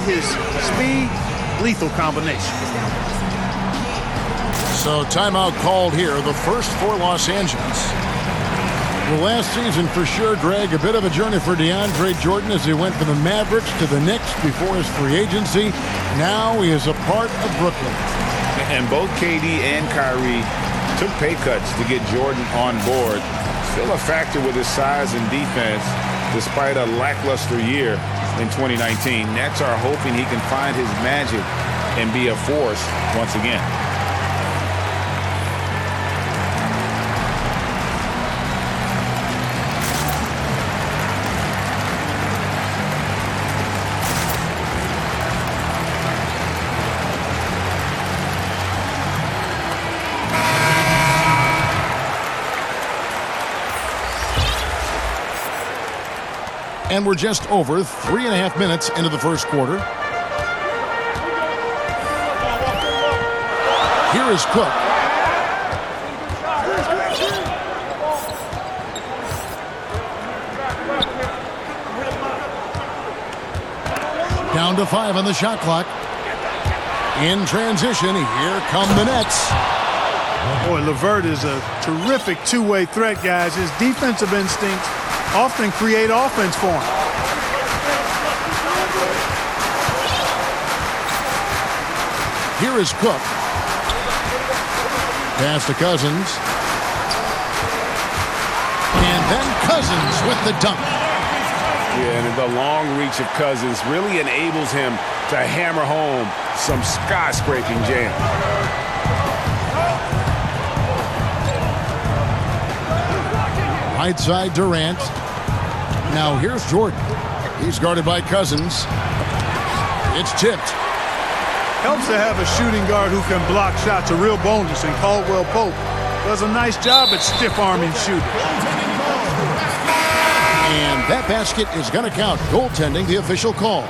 his speed, lethal combination. So timeout called here, the first for Los Angeles. Well, last season for sure, Greg, a bit of a journey for DeAndre Jordan as he went from the Mavericks to the Knicks before his free agency. Now he is a part of Brooklyn. And both KD and Kyrie took pay cuts to get Jordan on board. Still a factor with his size and defense despite a lackluster year in 2019. Nets are hoping he can find his magic and be a force once again. And we're just over 3.5 minutes into the first quarter. Here is Cook. Down to 5 on the shot clock. In transition, here come the Nets. Boy, LeVert is a terrific two-way threat, guys. His defensive instincts often create offense for him. Here is Cook. Pass to Cousins. And then Cousins with the dunk. Yeah, and the long reach of Cousins really enables him to hammer home some skyscraping jam. Right side Durant. Now here's Jordan. He's guarded by Cousins. It's tipped. Helps to have a shooting guard who can block shots, a real bonus, and Caldwell Pope does a nice job at stiff-arming shooting. And that basket is going to count. Goaltending, the official call.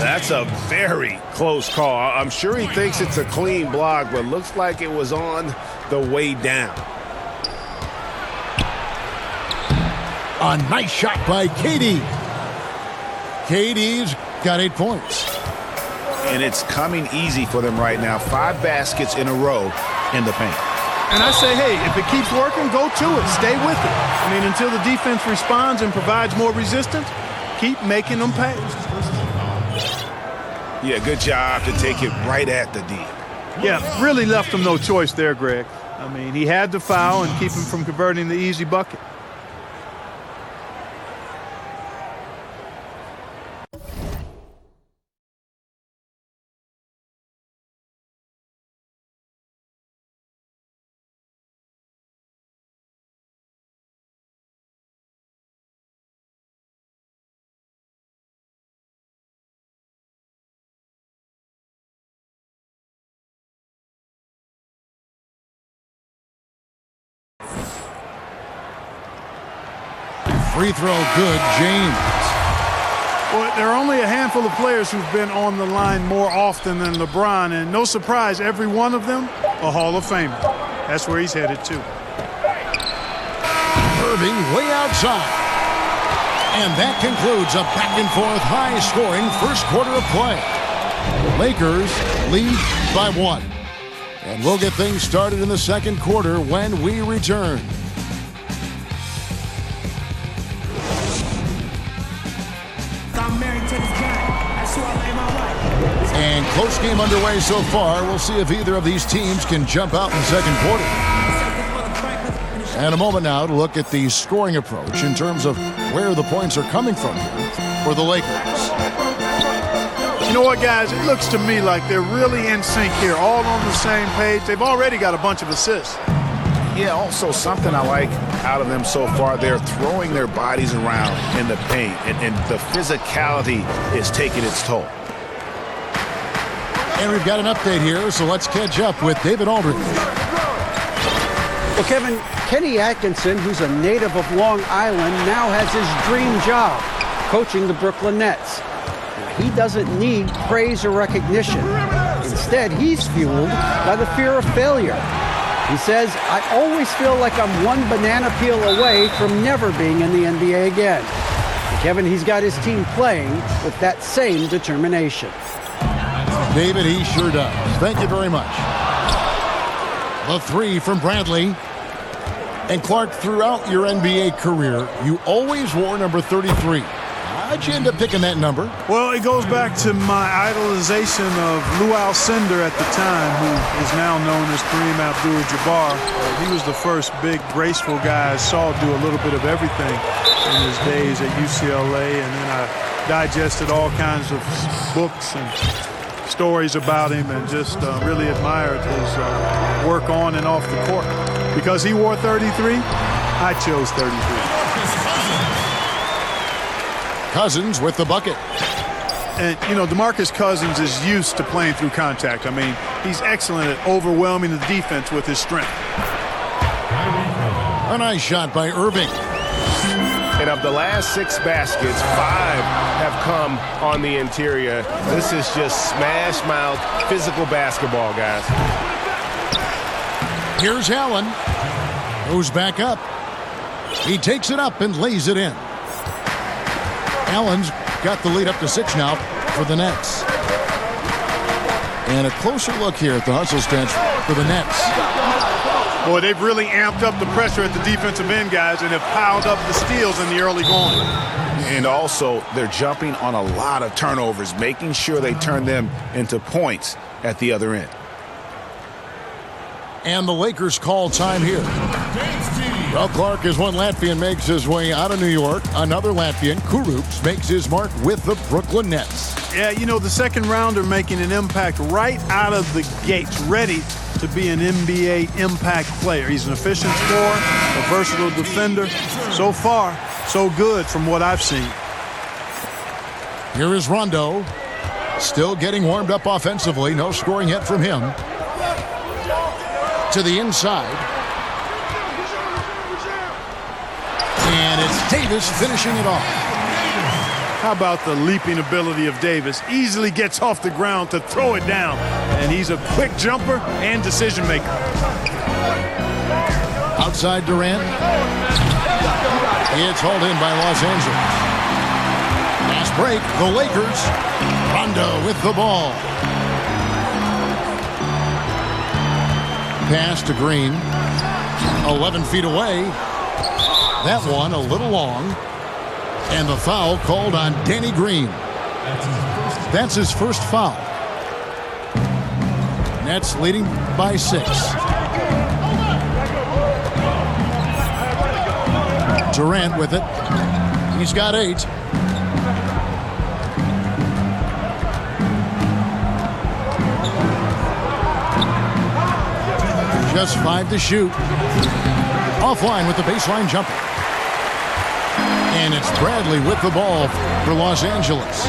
That's a very close call. I'm sure he thinks it's a clean block, but looks like it was on the way down. A nice shot by KD. KD's got 8 points. And it's coming easy for them right now. 5 baskets in a row in the paint. And I say, hey, if it keeps working, go to it. Stay with it. I mean, until the defense responds and provides more resistance, keep making them pay. Yeah, good job to take it right at the D. Yeah, really left him no choice there, Greg. I mean, he had to foul and keep him from converting the easy bucket. Free throw good, James. Well, there are only a handful of players who've been on the line more often than LeBron, and no surprise, every one of them a Hall of Famer. That's where he's headed to. Irving way outside. And that concludes a back-and-forth, high-scoring first quarter of play. Lakers lead by 1. And we'll get things started in the second quarter when we return. And close game underway so far. We'll see if either of these teams can jump out in the second quarter. And a moment now to look at the scoring approach in terms of where the points are coming from here for the Lakers. You know what, guys? It looks to me like they're really in sync here, all on the same page. They've already got a bunch of assists. Yeah, also something I like out of them so far, they're throwing their bodies around in the paint, and the physicality is taking its toll. And we've got an update here, so let's catch up with David Aldridge. Well, Kevin, Kenny Atkinson, who's a native of Long Island, now has his dream job, coaching the Brooklyn Nets. Now, he doesn't need praise or recognition. Instead, he's fueled by the fear of failure. He says, I always feel like I'm one banana peel away from never being in the NBA again. Kevin, he's got his team playing with that same determination. David, he sure does. Thank you very much. The three from Bradley. And Clark, throughout your NBA career, you always wore number 33. How'd you end up picking that number? Well, it goes back to my idolization of Lou Alcindor at the time, who is now known as Kareem Abdul-Jabbar. He was the first big, graceful guy I saw do a little bit of everything in his days at UCLA, and then I digested all kinds of books and stories about him and just really admired his work on and off the court. Because he wore 33, I chose 33. Cousins with the bucket. And, you know, DeMarcus Cousins is used to playing through contact. I mean, he's excellent at overwhelming the defense with his strength. A nice shot by Irving. And of the last 6 baskets, 5 have come on the interior. This is just smash mouth, physical basketball, guys. Here's Allen. Goes back up. He takes it up and lays it in. Allen's got the lead up to 6 now for the Nets. And a closer look here at the hustle stance for the Nets. Boy, they've really amped up the pressure at the defensive end, guys, and have piled up the steals in the early going. And also, they're jumping on a lot of turnovers, making sure they turn them into points at the other end. And the Lakers call time here. Well, Clark, as one Latvian makes his way out of New York, another Latvian, Kurups, makes his mark with the Brooklyn Nets. Yeah, you know, the second rounder making an impact right out of the gates, ready to be an NBA impact player. He's an efficient scorer, a versatile defender. So far, so good from what I've seen. Here is Rondo, still getting warmed up offensively. No scoring yet from him. To the inside. And it's Davis finishing it off. How about the leaping ability of Davis? Easily gets off the ground to throw it down. And he's a quick jumper and decision maker. Outside Durant. It's hauled in by Los Angeles. Fast break, the Lakers. Rondo with the ball. Pass to Green. 11 feet away. That one a little long. And the foul called on Danny Green. That's his first foul. Nets leading by 6. Durant with it. He's got 8. Just 5 to shoot. Offline with the baseline jumper. And it's Bradley with the ball for Los Angeles.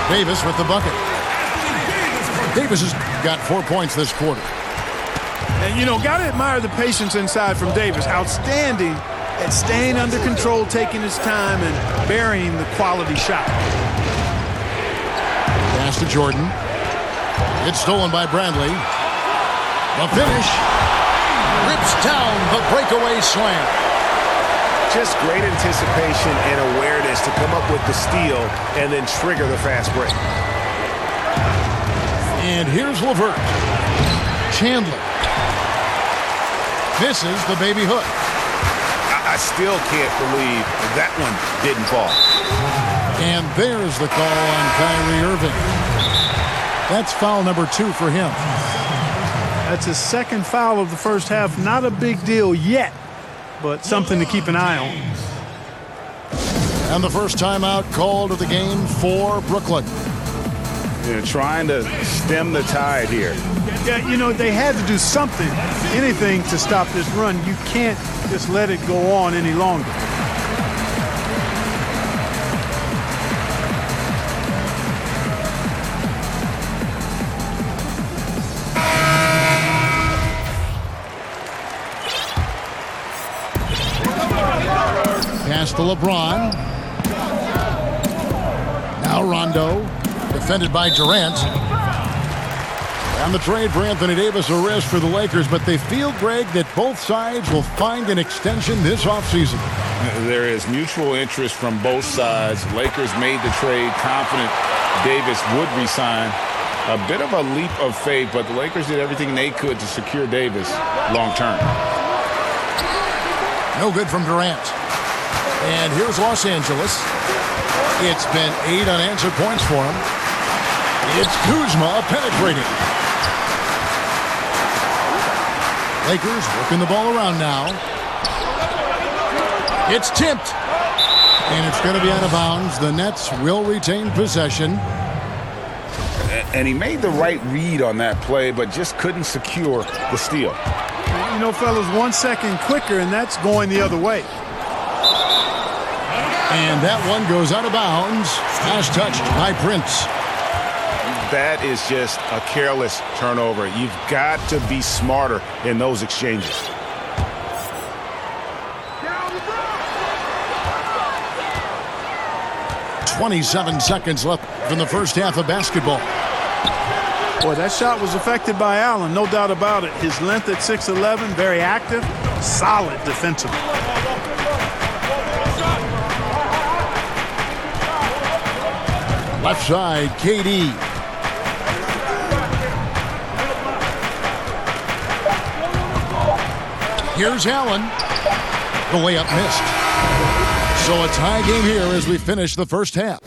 Davis with the bucket. Davis has got 4 points this quarter. And, you know, got to admire the patience inside from Davis. Outstanding at staying under control, taking his time, and burying the quality shot. Pass to Jordan. It's stolen by Bradley. The finish. Rips down the breakaway slam. Just great anticipation and awareness to come up with the steal and then trigger the fast break. And here's LeVert. Chandler. This is the baby hook. I still can't believe that one didn't fall. And there's the call on Kyrie Irving. That's foul number 2 for him. That's his second foul of the first half. Not a big deal yet, but something to keep an eye on. And the first timeout called of the game for Brooklyn. They're trying to stem the tide here. Yeah, you know, they had to do something, anything to stop this run. You can't just let it go on any longer. Pass to LeBron. Now Rondo. Defended by Durant. And the trade for Anthony Davis, a risk for the Lakers, but they feel, Greg, that both sides will find an extension this offseason. There is mutual interest from both sides. Lakers made the trade confident Davis would resign. A bit of a leap of faith, but the Lakers did everything they could to secure Davis long term. No good from Durant. And here's Los Angeles. It's been 8 unanswered points for him. It's Kuzma penetrating. Lakers working the ball around now. It's tipped. And it's going to be out of bounds. The Nets will retain possession. And he made the right read on that play, but just couldn't secure the steal. You know, fellas, 1 second quicker, and that's going the other way. And that one goes out of bounds. Pass touched by Prince. That is just a careless turnover. You've got to be smarter in those exchanges. .27 seconds left in the first half of basketball. Boy, that shot was affected by Allen, no doubt about it. His length at 6'11", very active, solid defensively. Left side, KD. Here's Allen. The layup missed. So a tie game here as we finish the first half.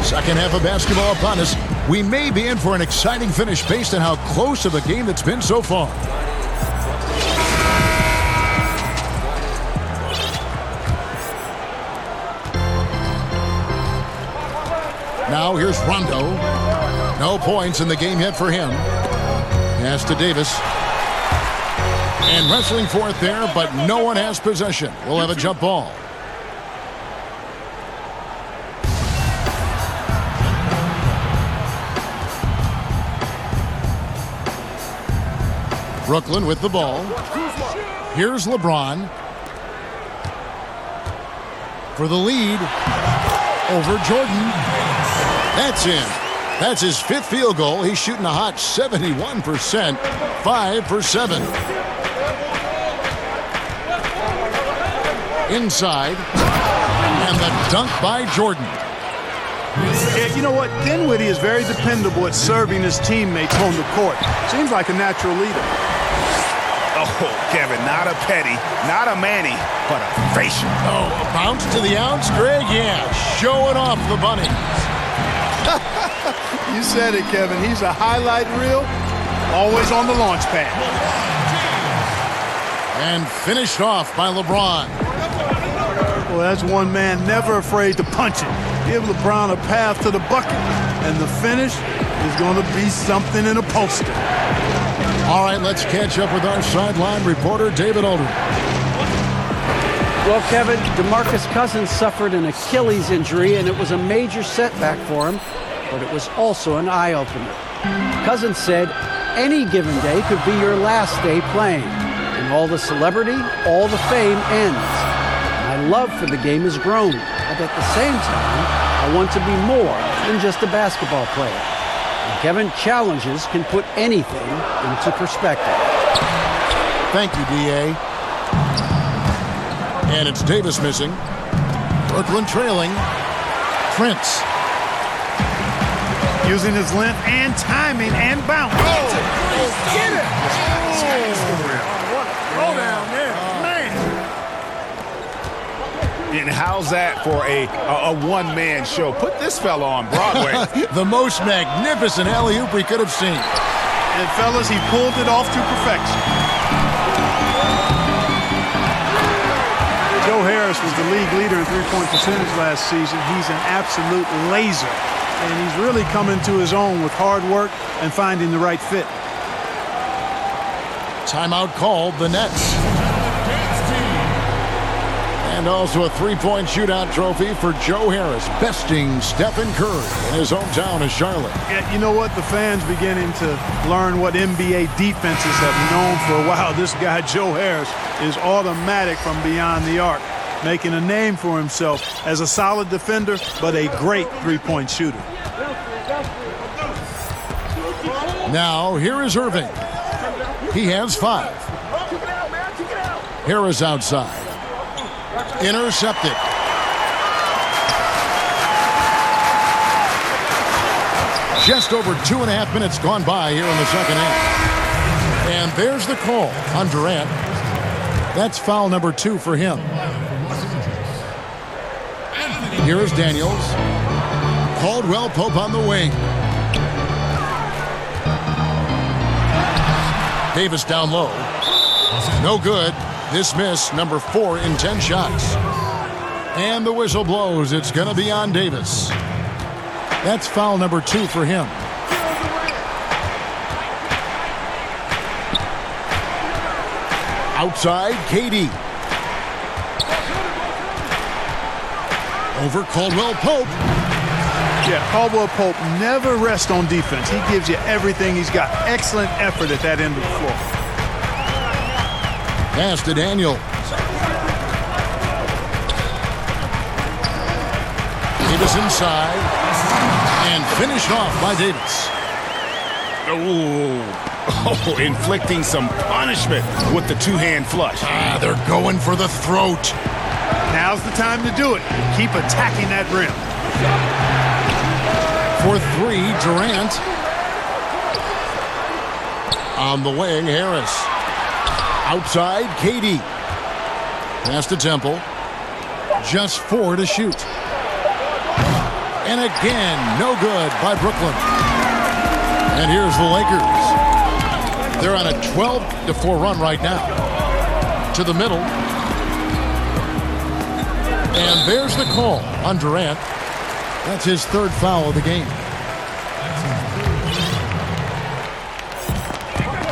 Second half of basketball upon us. We may be in for an exciting finish based on how close of a game that's been so far. Now here's Rondo. No points in the game yet for him. Pass to Davis. And wrestling for it there, but no one has possession. We'll have a jump ball. Brooklyn with the ball. Here's LeBron. For the lead. Over Jordan. That's in. That's his 5th field goal. He's shooting a hot 71%. 5 for 7. Inside. And the dunk by Jordan. Yeah, you know what? Dinwiddie is very dependable at serving his teammates on the court. Seems like a natural leader. Oh, Kevin, not a petty, not a Manny, but a facial. Oh, a bounce to the ounce, Greg? Yeah, showing off the bunny. You said it, Kevin. He's a highlight reel, always on the launch pad. And finished off by LeBron. Well, that's one man never afraid to punch it. Give LeBron a path to the bucket. And the finish is going to be something in a poster. All right, let's catch up with our sideline reporter, David Aldridge. Well, Kevin, DeMarcus Cousins suffered an Achilles injury, and it was a major setback for him, but it was also an eye-opener. Cousins said, any given day could be your last day playing, and all the celebrity, all the fame ends. My love for the game has grown, but at the same time, I want to be more than just a basketball player. And Kevin, challenges can put anything into perspective. Thank you, D.A. And it's Davis missing. Brooklyn trailing. Prince. Using his length and timing and bounce. Oh, get it! Throw down there, man. And how's that for a one-man show? Put this fella on Broadway. The most magnificent alley-oop we could have seen. And fellas, he pulled it off to perfection. Joe Harris was the league leader in three-point percentage last season. He's an absolute laser. And he's really come into his own with hard work and finding the right fit. Timeout called, the Nets. And also a three-point shootout trophy for Joe Harris, besting Stephen Curry in his hometown of Charlotte. Yeah, you know what? The fans beginning to learn what NBA defenses have known for a while. This guy, Joe Harris, is automatic from beyond the arc, making a name for himself as a solid defender, but a great three-point shooter. Now, here is Irving. He has 5. Harris outside. Intercepted. Just over 2.5 minutes gone by here in the second half. And there's the call on Durant. That's foul number 2 for him. Here is Daniels. Caldwell Pope on the wing. Davis down low. No good. This miss, number 4 in 10 shots. And the whistle blows. It's going to be on Davis. That's foul number 2 for him. Outside, KD. Over Caldwell Pope. Yeah, Caldwell Pope never rests on defense. He gives you everything. He's got excellent effort at that end of the floor. Pass to Daniel. Davis inside. And finished off by Davis. Oh, inflicting some punishment with the two-hand flush. They're going for the throat. Now's the time to do it. Keep attacking that rim. For 3, Durant. On the wing, Harris. Outside, KD. Pass to Temple. Just 4 to shoot. And again, no good by Brooklyn. And here's the Lakers. They're on a 12-4 run right now. To the middle. And there's the call on Durant. That's his 3rd foul of the game.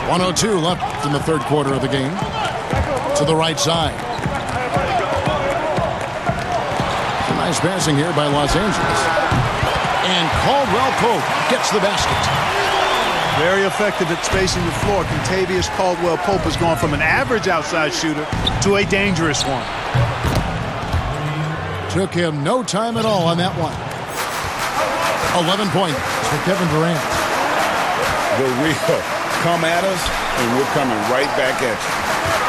1:02 left in the 3rd quarter of the game. To the right side. Some nice passing here by Los Angeles. And Caldwell Pope gets the basket. Very effective at spacing the floor. Contavious Caldwell Pope has gone from an average outside shooter to a dangerous one. Took him no time at all on that one. 11 points for Kevin Durant. The real come at us, and we're coming right back at you.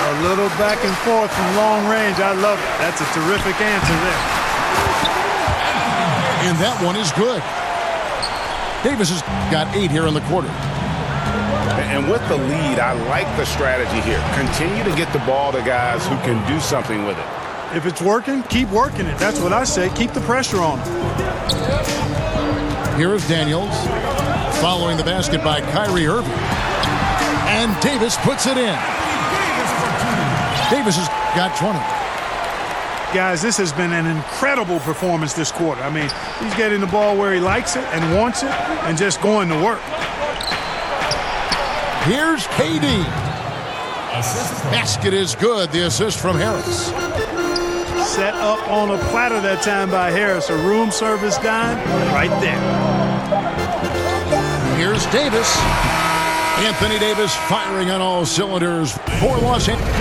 A little back and forth from long range. I love it. That's a terrific answer there. And that one is good. Davis has got 8 here in the quarter. And with the lead, I like the strategy here. Continue to get the ball to guys who can do something with it. If it's working, keep working it. That's what I say. Keep the pressure on him. Here is Daniels. Following the basket by Kyrie Irving. And Davis puts it in. Davis has got 20. Guys, this has been an incredible performance this quarter. I mean, he's getting the ball where he likes it and wants it and just going to work. Here's KD. Basket is good. The assist from Harris. Set up on a platter that time by Harris. A room service dime right there. Here's Davis. Anthony Davis firing on all cylinders for Los Angeles.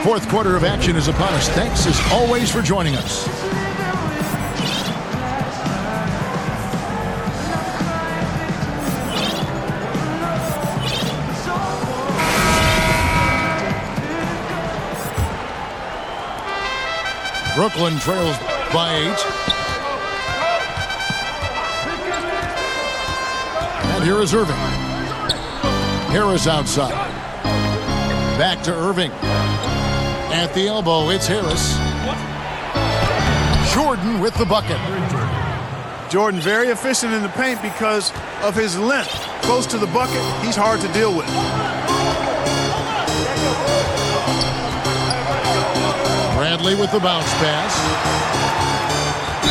4th quarter of action is upon us. Thanks as always for joining us. Brooklyn trails by 8. And here is Irving. Harris outside. Back to Irving. At the elbow, it's Harris. Jordan with the bucket. Jordan very efficient in the paint because of his length. Close to the bucket, he's hard to deal with. Bradley with the bounce pass.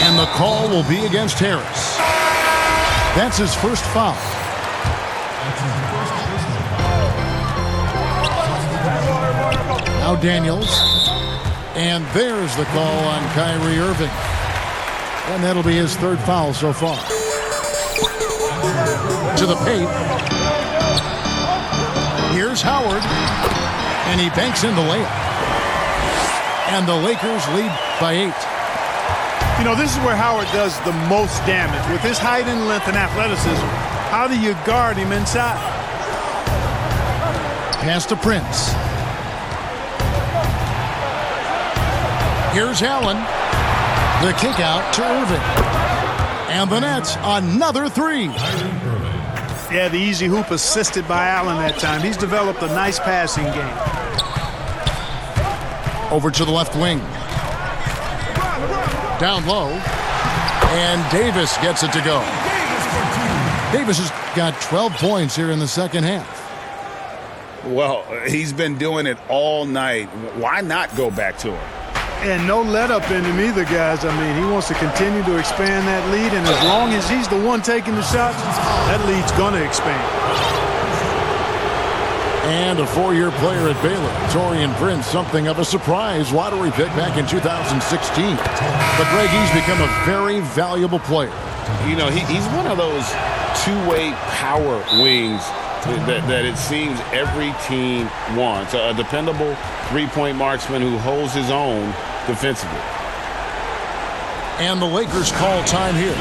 And the call will be against Harris. That's his first foul. Now Daniels. And there's the call on Kyrie Irving. And that'll be his 3rd foul so far. To the paint. Here's Howard. And he banks in the layup. And the Lakers lead by 8. You know, this is where Howard does the most damage. With his height and length and athleticism, how do you guard him inside? Pass to Prince. Here's Allen. The kick out to Irving. And the Nets, another three. Yeah, the easy hoop assisted by Allen that time. He's developed a nice passing game. Over to the left wing. Down low. And Davis gets it to go. Davis has got 12 points here in the second half. Well, he's been doing it all night. Why not go back to him? And no let up in him either, guys. I mean, he wants to continue to expand that lead, and as long as he's the one taking the shots, that lead's going to expand. And a four-year player at Baylor, Taurean Prince, something of a surprise lottery pick back in 2016. But Greg, he's become a very valuable player. You know, he's one of those two-way power wings that it seems every team wants. A dependable three-point marksman who holds his own defensively. And the Lakers call time here.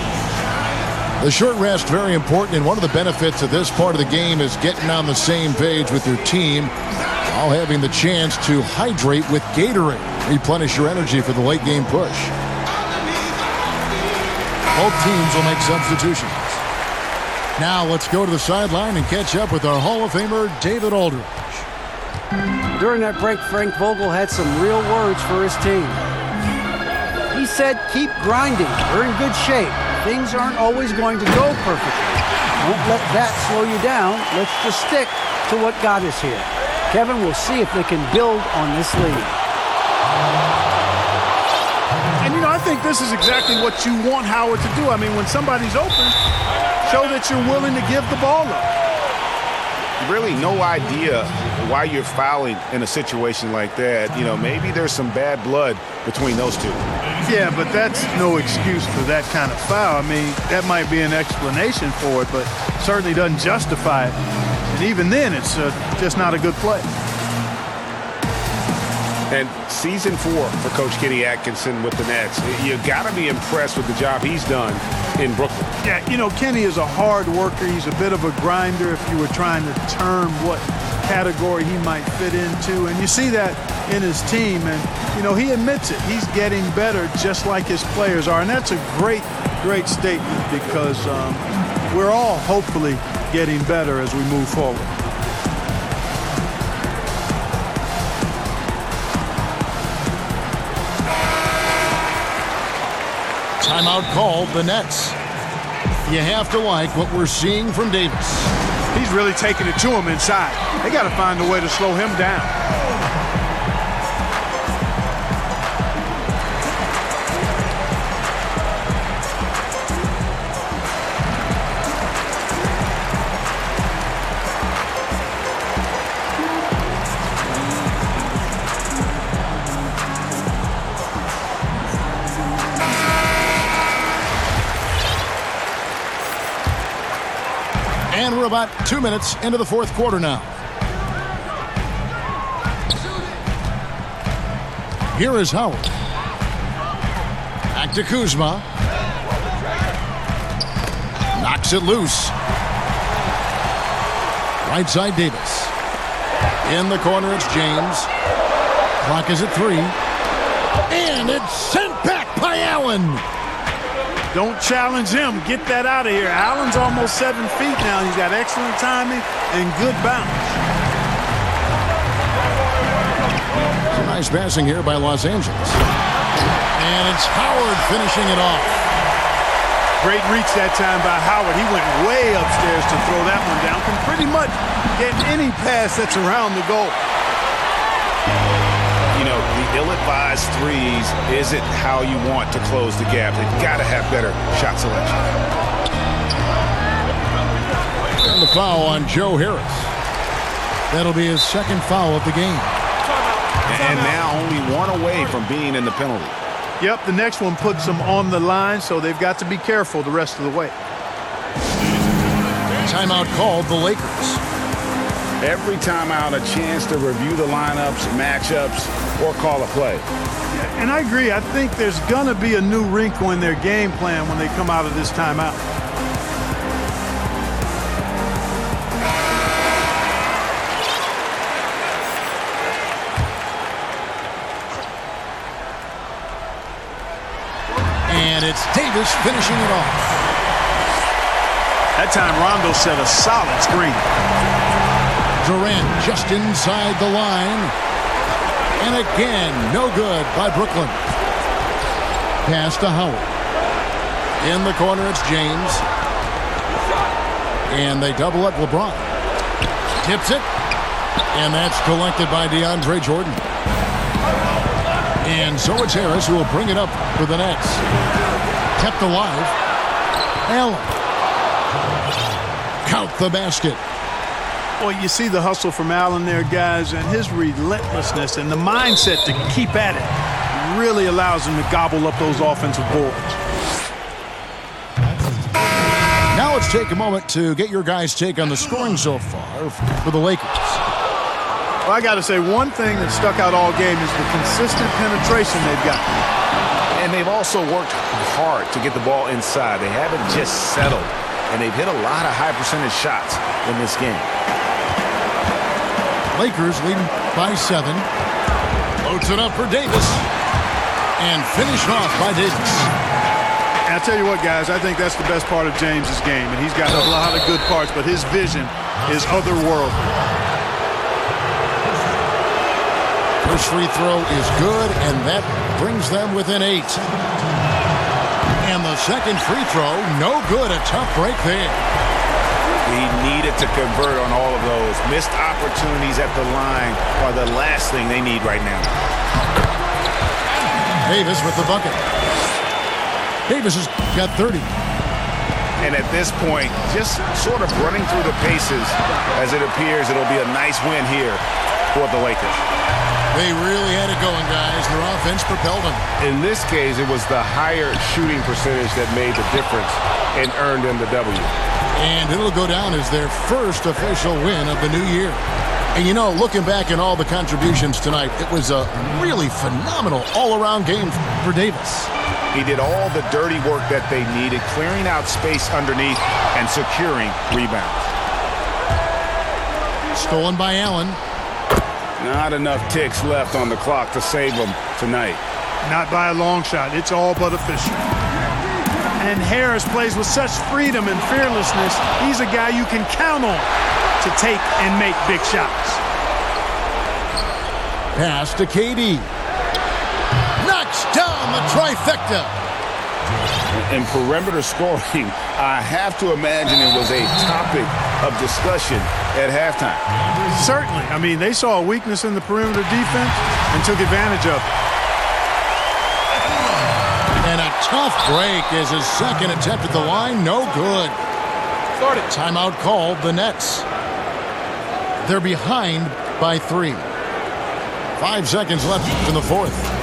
The short rest, very important, and one of the benefits of this part of the game is getting on the same page with your team while having the chance to hydrate with Gatorade. Replenish your energy for the late game push. Both teams will make substitutions. Now let's go to the sideline and catch up with our Hall of Famer, David Aldridge. During that break, Frank Vogel had some real words for his team. He said, keep grinding. We're in good shape. Things aren't always going to go perfectly. Don't let that slow you down. Let's just stick to what got us here. Kevin, we'll see if they can build on this lead. And, you know, I think this is exactly what you want Howard to do. I mean, when somebody's open, show that you're willing to give the ball up. Really no idea why you're fouling in a situation like that. You know, maybe there's some bad blood between those two. Yeah, but that's no excuse for that kind of foul. I mean, that might be an explanation for it, but certainly doesn't justify it. And even then, it's just not a good play. And season 4 for Coach Kenny Atkinson with the Nets. You got to be impressed with the job he's done in Brooklyn. Yeah, you know, Kenny is a hard worker. He's a bit of a grinder if you were trying to term what category he might fit into. And you see that in his team. And, you know, he admits it. He's getting better just like his players are. And that's a great, great statement because we're all hopefully getting better as we move forward. Timeout called, the Nets. You have to like what we're seeing from Davis. He's really taking it to him inside. They got to find a way to slow him down. And we're about 2 minutes into the fourth quarter now. Here is Howard. Back to Kuzma. Knocks it loose. Right side Davis. In the corner it's James. Clock is at 3. And it's sent back by Allen. Don't challenge him. Get that out of here. Allen's almost 7 feet now. He's got excellent timing and good bounce. Nice passing here by Los Angeles. And it's Howard finishing it off. Great reach that time by Howard. He went way upstairs to throw that one down. Can pretty much get any pass that's around the goal. You know, the ill-advised threes isn't how you want to close the gap. They've got to have better shot selection. And the foul on Joe Harris. That'll be his second foul of the game. And now only one away from being in the penalty. Yep, the next one puts them on the line, so they've got to be careful the rest of the way. Timeout called, the Lakers. Every time out, a chance to review the lineups, matchups, or call a play. And I agree. I think there's going to be a new wrinkle in their game plan when they come out of this timeout. And it's Davis finishing it off. That time Rondo set a solid screen. Durant just inside the line. And again, no good by Brooklyn. Pass to Howard. In the corner, it's James. And they double up LeBron. Tips it. And that's collected by DeAndre Jordan. And so it's Harris who will bring it up for the Nets. Kept alive. Allen. Count the basket. Well, you see the hustle from Allen there, guys, and his relentlessness and the mindset to keep at it really allows him to gobble up those offensive boards. Now let's take a moment to get your guys' take on the scoring so far for the Lakers. Well, I got to say, one thing that stuck out all game is the consistent penetration they've got. And they've also worked hard to get the ball inside. They haven't just settled. And they've hit a lot of high percentage shots in this game. Lakers leading by 7. Loads it up for Davis. And finished off by Davis. And I tell you what, guys, I think that's the best part of James's game. And he's got a lot of good parts, but his vision is otherworldly. First free throw is good, and that brings them within 8. And the second free throw, no good. A tough break there. He needed to convert on all of those. Missed opportunities at the line are the last thing they need right now. Davis with the bucket. Davis has got 30. And at this point, just sort of running through the paces as it appears it'll be a nice win here for the Lakers. They really had it going, guys. Their offense propelled them. In this case, it was the higher shooting percentage that made the difference and earned them the W. And it'll go down as their first official win of the new year. And, you know, looking back at all the contributions tonight, it was a really phenomenal all-around game for Davis. He did all the dirty work that they needed, clearing out space underneath and securing rebounds. Stolen by Allen. Not enough ticks left on the clock to save them tonight. Not by a long shot. It's all but official. And Harris plays with such freedom and fearlessness. He's a guy you can count on to take and make big shots. Pass to KD. Knocks down the trifecta. In perimeter scoring, I have to imagine it was a topic of discussion at halftime. Certainly. I mean, they saw a weakness in the perimeter defense and took advantage of it. And a tough break is his second attempt at the line. No good. Timeout called the Nets. They're behind by 3. 5 seconds left in the fourth.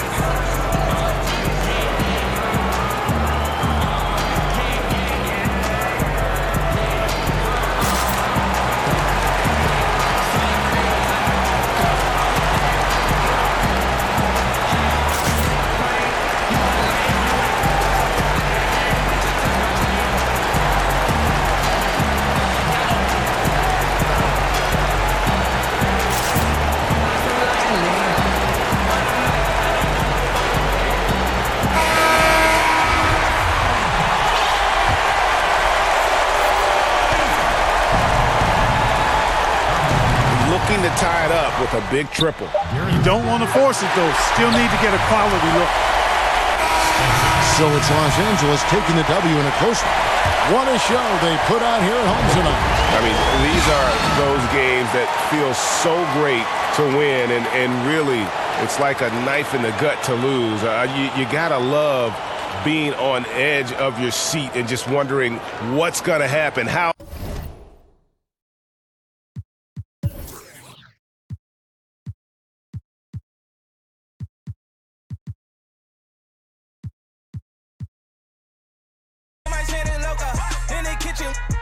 To tie it up with a big triple. You don't want to force it, though. Still need to get a quality look. So it's Los Angeles taking the W in a close one. What a show they put on here at home tonight. I mean, these are those games that feel so great to win, and really, it's like a knife in the gut to lose. You gotta love being on edge of your seat and just wondering what's gonna happen. How